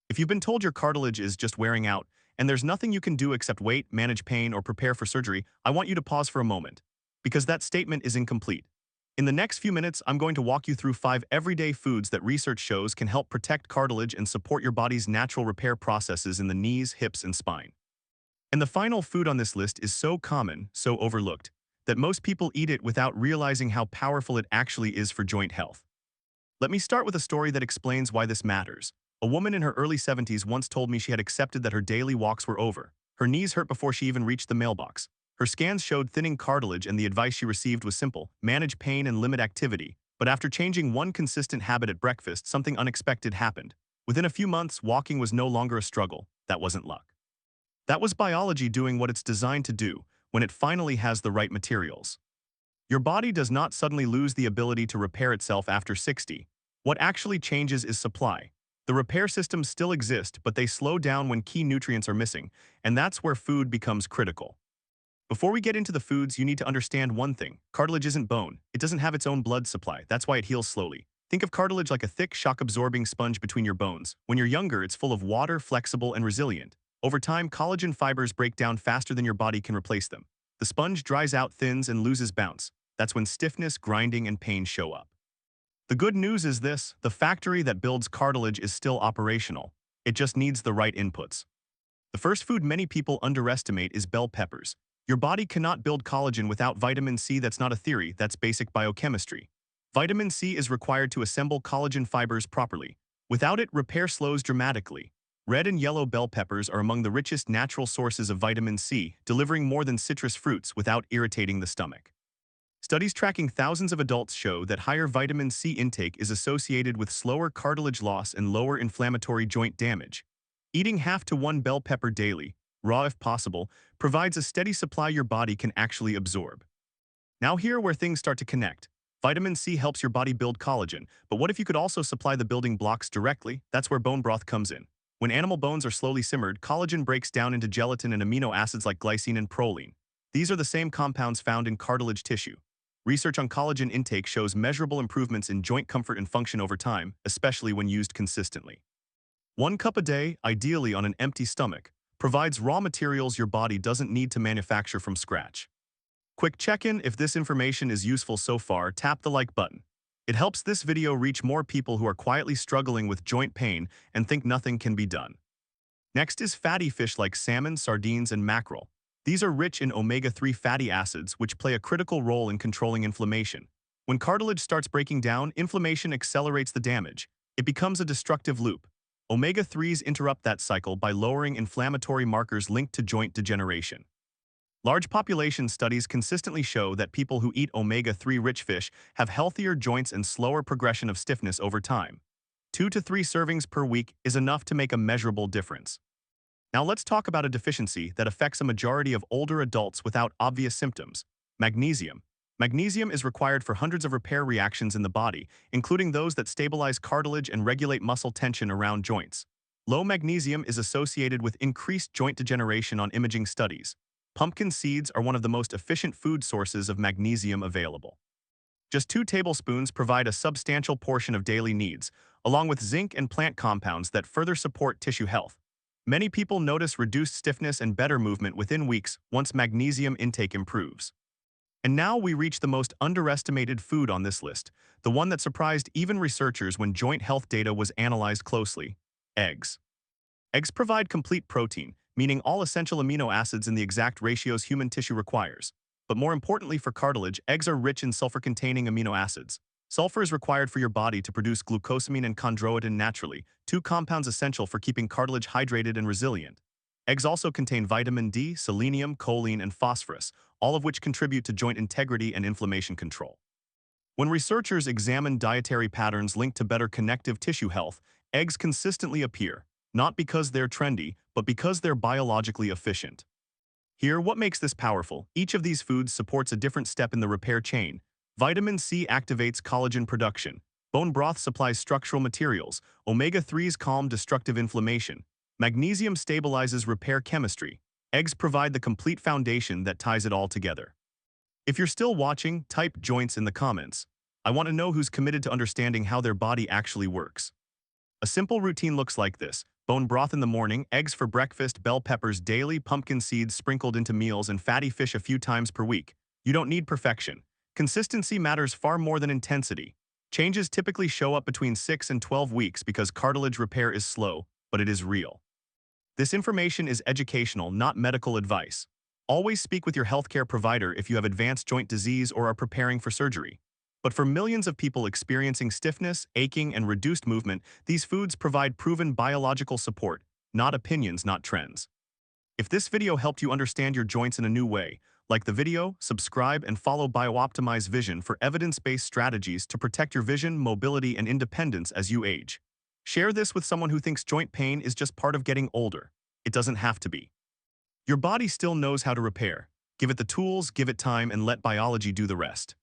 If you've been told your cartilage is just wearing out, and there's nothing you can do except wait, manage pain, or prepare for surgery, I want you to pause for a moment, because that statement is incomplete. In the next few minutes, I'm going to walk you through 5 everyday foods that research shows can help protect cartilage and support your body's natural repair processes in the knees, hips, and spine. And the final food on this list is so common, so overlooked, that most people eat it without realizing how powerful it actually is for joint health. Let me start with a story that explains why this matters. A woman in her early 70s once told me she had accepted that her daily walks were over. Her knees hurt before she even reached the mailbox. Her scans showed thinning cartilage, and the advice she received was simple: manage pain and limit activity. But after changing one consistent habit at breakfast, something unexpected happened. Within a few months, walking was no longer a struggle. That wasn't luck. That was biology doing what it's designed to do when it finally has the right materials. Your body does not suddenly lose the ability to repair itself after 60. What actually changes is supply. The repair systems still exist, but they slow down when key nutrients are missing, and that's where food becomes critical. Before we get into the foods, you need to understand one thing. Cartilage isn't bone. It doesn't have its own blood supply. That's why it heals slowly. Think of cartilage like a thick, shock-absorbing sponge between your bones. When you're younger, it's full of water, flexible, and resilient. Over time, collagen fibers break down faster than your body can replace them. The sponge dries out, thins, and loses bounce. That's when stiffness, grinding, and pain show up. The good news is this: the factory that builds cartilage is still operational. It just needs the right inputs. The first food many people underestimate is bell peppers. Your body cannot build collagen without vitamin C. That's not a theory, that's basic biochemistry. Vitamin C is required to assemble collagen fibers properly. Without it, repair slows dramatically. Red and yellow bell peppers are among the richest natural sources of vitamin C, delivering more than citrus fruits without irritating the stomach. Studies tracking thousands of adults show that higher vitamin C intake is associated with slower cartilage loss and lower inflammatory joint damage. Eating half to 1 bell pepper daily, raw if possible, provides a steady supply your body can actually absorb. Now here where things start to connect. Vitamin C helps your body build collagen, but what if you could also supply the building blocks directly? That's where bone broth comes in. When animal bones are slowly simmered, collagen breaks down into gelatin and amino acids like glycine and proline. These are the same compounds found in cartilage tissue. Research on collagen intake shows measurable improvements in joint comfort and function over time, especially when used consistently. 1 cup a day, ideally on an empty stomach, provides raw materials your body doesn't need to manufacture from scratch. Quick check-in: if this information is useful so far, tap the like button. It helps this video reach more people who are quietly struggling with joint pain and think nothing can be done. Next is fatty fish like salmon, sardines, and mackerel. These are rich in omega-3 fatty acids, which play a critical role in controlling inflammation. When cartilage starts breaking down, inflammation accelerates the damage. It becomes a destructive loop. Omega-3s interrupt that cycle by lowering inflammatory markers linked to joint degeneration. Large population studies consistently show that people who eat omega-3 rich fish have healthier joints and slower progression of stiffness over time. 2 to 3 servings per week is enough to make a measurable difference. Now let's talk about a deficiency that affects a majority of older adults without obvious symptoms: magnesium. Magnesium is required for hundreds of repair reactions in the body, including those that stabilize cartilage and regulate muscle tension around joints. Low magnesium is associated with increased joint degeneration on imaging studies. Pumpkin seeds are one of the most efficient food sources of magnesium available. Just 2 tablespoons provide a substantial portion of daily needs, along with zinc and plant compounds that further support tissue health. Many people notice reduced stiffness and better movement within weeks once magnesium intake improves. And now we reach the most underestimated food on this list, the one that surprised even researchers when joint health data was analyzed closely: eggs. Eggs provide complete protein, meaning all essential amino acids in the exact ratios human tissue requires. But more importantly for cartilage, eggs are rich in sulfur-containing amino acids. Sulfur is required for your body to produce glucosamine and chondroitin naturally, 2 compounds essential for keeping cartilage hydrated and resilient. Eggs also contain vitamin D, selenium, choline, and phosphorus, all of which contribute to joint integrity and inflammation control. When researchers examine dietary patterns linked to better connective tissue health, eggs consistently appear, not because they're trendy, but because they're biologically efficient. Here, what makes this powerful: each of these foods supports a different step in the repair chain. Vitamin C activates collagen production. Bone broth supplies structural materials. Omega-3s calm destructive inflammation. Magnesium stabilizes repair chemistry. Eggs provide the complete foundation that ties it all together. If you're still watching, type joints in the comments. I want to know who's committed to understanding how their body actually works. A simple routine looks like this: Bone broth in the morning, eggs for breakfast, bell peppers daily, pumpkin seeds sprinkled into meals, and fatty fish a few times per week. You don't need perfection. Consistency matters far more than intensity. Changes typically show up between 6 and 12 weeks because cartilage repair is slow, but it is real. This information is educational, not medical advice. Always speak with your healthcare provider if you have advanced joint disease or are preparing for surgery. But for millions of people experiencing stiffness, aching, and reduced movement, these foods provide proven biological support, not opinions, not trends. If this video helped you understand your joints in a new way, like the video, subscribe, and follow BioOptimize Vision for evidence-based strategies to protect your vision, mobility, and independence as you age. Share this with someone who thinks joint pain is just part of getting older. It doesn't have to be. Your body still knows how to repair. Give it the tools, give it time, and let biology do the rest.